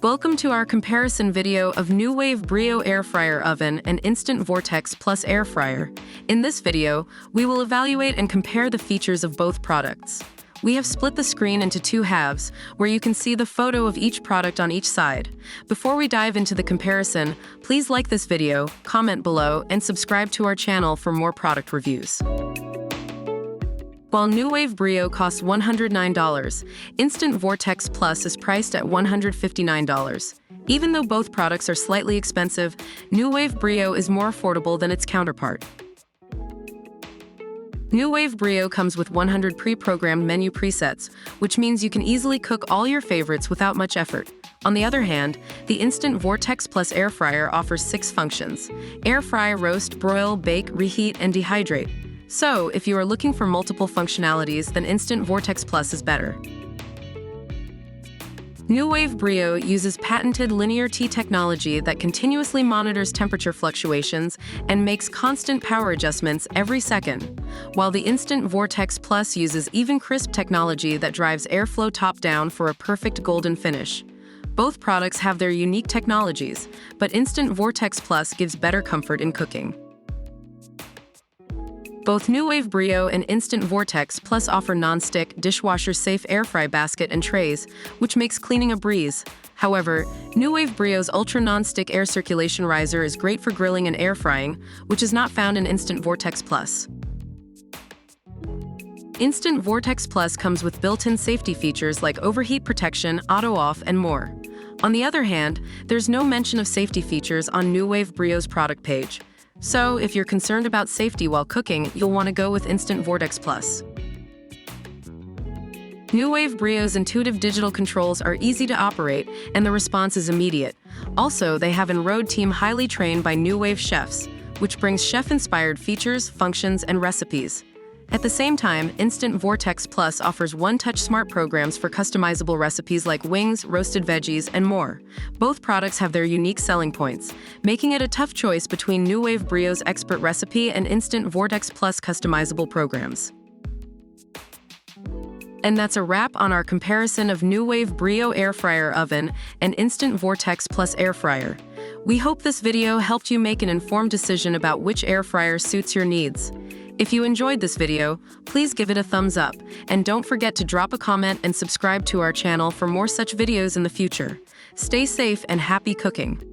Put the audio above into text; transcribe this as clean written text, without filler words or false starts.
Welcome to our comparison video of Nuwave Brio air fryer oven and Instant Vortex Plus air fryer. In this video, we will evaluate and compare the features of both products. We have split the screen into two halves, where you can see the photo of each product on each side. Before we dive into the comparison, please like this video, comment below, and subscribe to our channel for more product reviews. While Nuwave Brio costs $109, Instant Vortex Plus is priced at $159. Even though both products are slightly expensive, Nuwave Brio is more affordable than its counterpart. Nuwave Brio comes with 100 pre-programmed menu presets, which means you can easily cook all your favorites without much effort. On the other hand, the Instant Vortex Plus air fryer offers 6 functions: air fry, roast, broil, bake, reheat, and dehydrate. So, if you are looking for multiple functionalities, then Instant Vortex Plus is better. Nuwave Brio uses patented linear T technology that continuously monitors temperature fluctuations and makes constant power adjustments every second, while the Instant Vortex Plus uses EvenCrisp technology that drives airflow top-down for a perfect golden finish. Both products have their unique technologies, but Instant Vortex Plus gives better comfort in cooking. Both Nuwave Brio and Instant Vortex Plus offer non-stick, dishwasher-safe air fry basket and trays, which makes cleaning a breeze. However, Nuwave Brio's ultra non-stick air circulation riser is great for grilling and air frying, which is not found in Instant Vortex Plus. Instant Vortex Plus comes with built-in safety features like overheat protection, auto-off, and more. On the other hand, there's no mention of safety features on Nuwave Brio's product page. So, if you're concerned about safety while cooking, you'll want to go with Instant Vortex Plus. Nuwave Brio's intuitive digital controls are easy to operate, and the response is immediate. Also, they have an enrolled team highly trained by Nuwave chefs, which brings chef-inspired features, functions, and recipes. At the same time, Instant Vortex Plus offers one-touch smart programs for customizable recipes like wings, roasted veggies, and more. Both products have their unique selling points, making it a tough choice between Nuwave Brio's expert recipe and Instant Vortex Plus customizable programs. And that's a wrap on our comparison of Nuwave Brio air fryer oven and Instant Vortex Plus air fryer. We hope this video helped you make an informed decision about which air fryer suits your needs. If you enjoyed this video, please give it a thumbs up, and don't forget to drop a comment and subscribe to our channel for more such videos in the future. Stay safe and happy cooking!